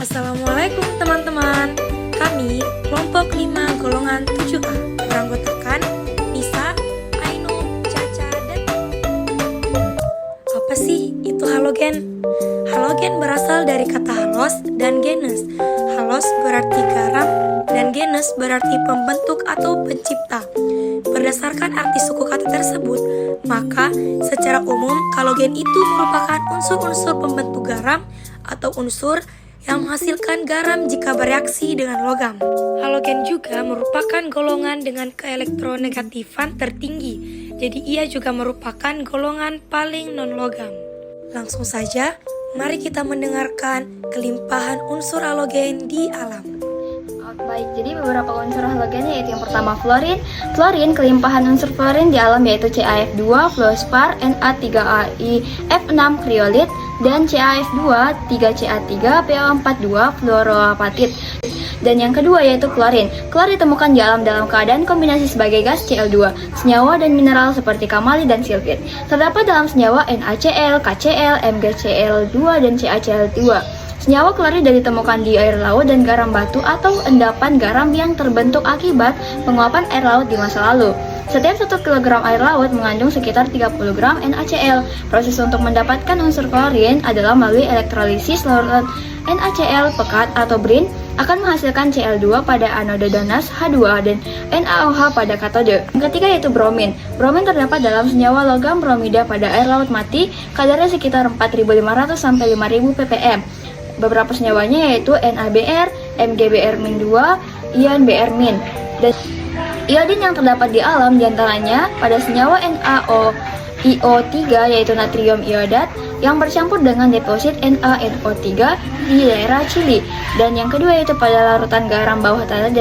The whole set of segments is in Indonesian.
Assalamualaikum teman-teman. Kami kelompok 5 golongan 7A beranggotakan Nisa, Ainul, Caca, dan... Apa sih itu halogen? Halogen berasal dari kata halos dan genus. Halos berarti garam dan genus berarti pembentuk atau pencipta. Berdasarkan arti suku kata tersebut, maka secara umum halogen itu merupakan unsur-unsur pembentuk garam atau unsur yang menghasilkan garam jika bereaksi dengan logam. Halogen juga merupakan golongan dengan keelektronegatifan tertinggi, jadi ia juga merupakan golongan paling non-logam. Langsung saja, mari kita mendengarkan kelimpahan unsur halogen di alam. Baik, jadi beberapa unsur halogennya yaitu yang pertama fluorin. Fluorin, kelimpahan unsur fluorin di alam yaitu CaF2, fluorspar, Na3AI, F6 kriolit, dan CaF2, 3Ca3, PO42, fluoroapatit. Dan yang kedua yaitu klorin. Klor ditemukan di alam dalam keadaan kombinasi sebagai gas Cl2, senyawa dan mineral seperti kamali dan silfit. Terdapat dalam senyawa NaCl, KCl, MgCl2, dan CaCl2. Senyawa klorin ditemukan di air laut dan garam batu atau endapan garam yang terbentuk akibat penguapan air laut di masa lalu. Setiap 1 kg air laut mengandung sekitar 30 gram NaCl. Proses untuk mendapatkan unsur klorin adalah melalui elektrolisis larutan NaCl pekat atau brin akan menghasilkan Cl2 pada anode danas H2 dan NaOH pada katode. Yang ketiga yaitu bromin. Bromin terdapat dalam senyawa logam bromida pada air laut mati, kadarnya sekitar 4.500 sampai 5.000 ppm. Beberapa senyawanya yaitu NaBr, MgBr-2, ion Br-. Dan iodin yang terdapat di alam diantaranya pada senyawa NaOIO3 yaitu natrium iodat yang bercampur dengan deposit NaNO3 di daerah Chili. Dan yang kedua yaitu pada larutan garam bawah tanah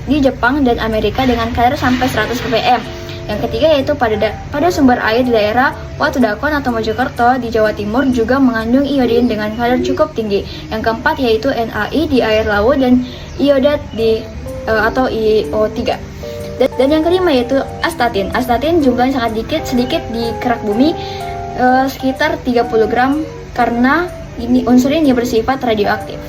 di Jepang dan Amerika dengan kadar sampai 100 ppm. Yang ketiga yaitu pada sumber air di daerah Watudakon atau Mojokerto di Jawa Timur juga mengandung iodin dengan kadar cukup tinggi. Yang keempat yaitu NaI di air laut dan iodat atau IO3. Dan yang kelima yaitu astatin. Astatin jumlahnya sangat sedikit di kerak bumi, sekitar 30 gram karena unsur ini bersifat radioaktif.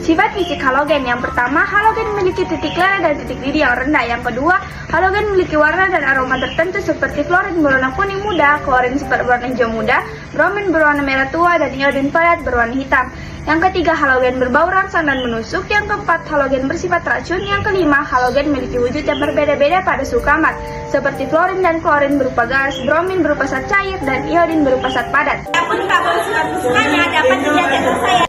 Sifat fisik halogen. Yang pertama, halogen memiliki titik leleh dan titik didih yang rendah. Yang kedua, halogen memiliki warna dan aroma tertentu seperti fluorin berwarna kuning muda, klorin berwarna hijau muda, bromin berwarna merah tua, dan iodin padat berwarna hitam. Yang ketiga, halogen berbau rangsang dan menusuk. Yang keempat, halogen bersifat racun. Yang kelima, halogen memiliki wujud yang berbeda-beda pada suhu kamar, seperti fluorin dan klorin berupa gas, bromin berupa zat cair, dan iodin berupa zat padat. Adapun kabel-kabelnya dapat dilihat di atas saya.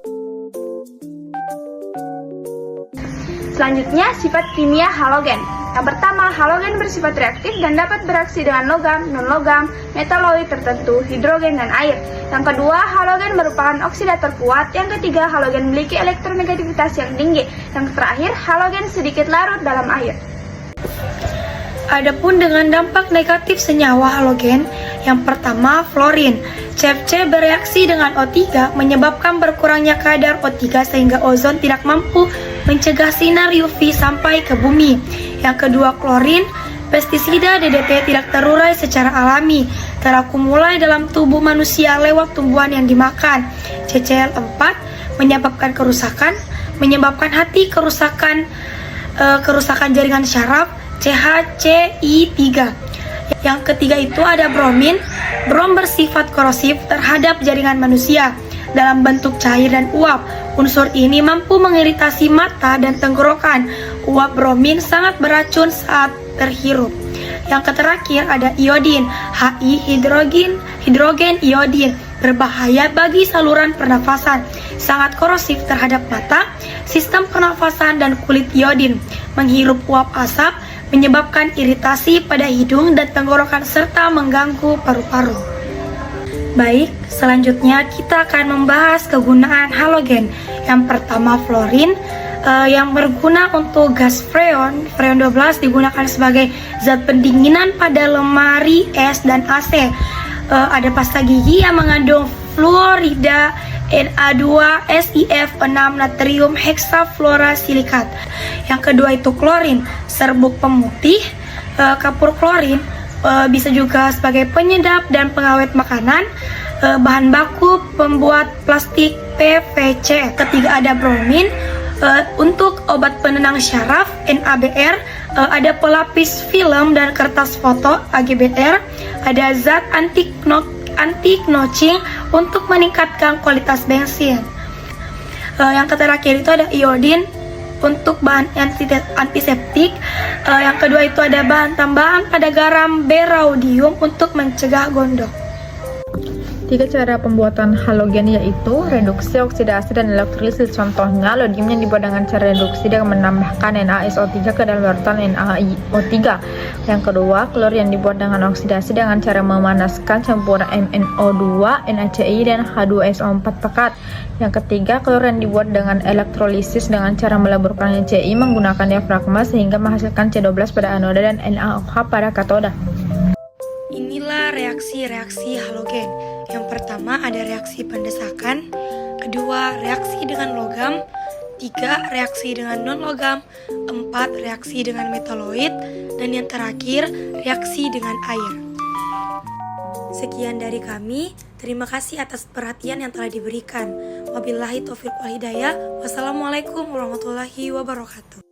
Selanjutnya, sifat kimia halogen. Yang pertama, halogen bersifat reaktif dan dapat bereaksi dengan logam, non-logam, metaloid tertentu, hidrogen, dan air. Yang kedua, halogen merupakan oksidator kuat. Yang ketiga, halogen memiliki elektronegativitas yang tinggi. Yang terakhir, halogen sedikit larut dalam air. Adapun dengan dampak negatif senyawa halogen, yang pertama fluorin. CFC bereaksi dengan O3 menyebabkan berkurangnya kadar O3 sehingga ozon tidak mampu mencegah sinar UV sampai ke bumi. Yang kedua klorin, pestisida DDT tidak terurai secara alami, terakumulai dalam tubuh manusia lewat tumbuhan yang dimakan. CCl4 menyebabkan menyebabkan hati kerusakan jaringan syaraf. CHCI3. Yang ketiga itu ada bromin. Brom bersifat korosif terhadap jaringan manusia dalam bentuk cair dan uap. Unsur ini mampu mengiritasi mata dan tenggorokan. Uap bromin sangat beracun saat terhirup. Yang terakhir ada iodin. Hi hidrogen iodin berbahaya bagi saluran pernafasan, sangat korosif terhadap mata, sistem pernafasan dan kulit. Iodin menghirup uap asap menyebabkan iritasi pada hidung dan tenggorokan serta mengganggu paru-paru. Baik, selanjutnya kita akan membahas kegunaan halogen. Yang pertama fluorin, yang berguna untuk gas freon. Freon 12 digunakan sebagai zat pendinginan pada lemari es dan AC. Ada pasta gigi yang mengandung fluorida, Na2SiF6 natrium heksafluorosilikat. Yang kedua itu klorin, serbuk pemutih. Kapur klorin bisa juga sebagai penyedap dan pengawet makanan. Bahan baku pembuat plastik PVC. Ketiga ada bromin. Untuk obat penenang syaraf NABR, ada pelapis film dan kertas foto AGBR, ada zat anti-knocking untuk meningkatkan kualitas bensin. Yang terakhir itu ada iodin untuk bahan antiseptik. Yang kedua itu ada bahan tambahan pada garam beraudium untuk mencegah gondok. 3 cara pembuatan halogen yaitu reduksi, oksidasi, dan elektrolisis. Contohnya, lodium yang dibuat dengan cara reduksi dengan menambahkan NaSO3 ke dalam larutan NaIO3. Yang kedua, klor yang dibuat dengan oksidasi dengan cara memanaskan campuran MnO2, NaCl, dan H2SO4 pekat. Yang ketiga, klor yang dibuat dengan elektrolisis dengan cara meleburkan Ci menggunakan diafragma sehingga menghasilkan C12 pada anoda dan NaOH pada katoda. Inilah reaksi-reaksi halogen. Yang pertama ada reaksi pendesakan, kedua reaksi dengan logam, 3 reaksi dengan non-logam, 4 reaksi dengan metaloid, dan yang terakhir reaksi dengan air. Sekian dari kami, terima kasih atas perhatian yang telah diberikan. Wabillahi taufiq wal hidayah. Wassalamualaikum warahmatullahi wabarakatuh.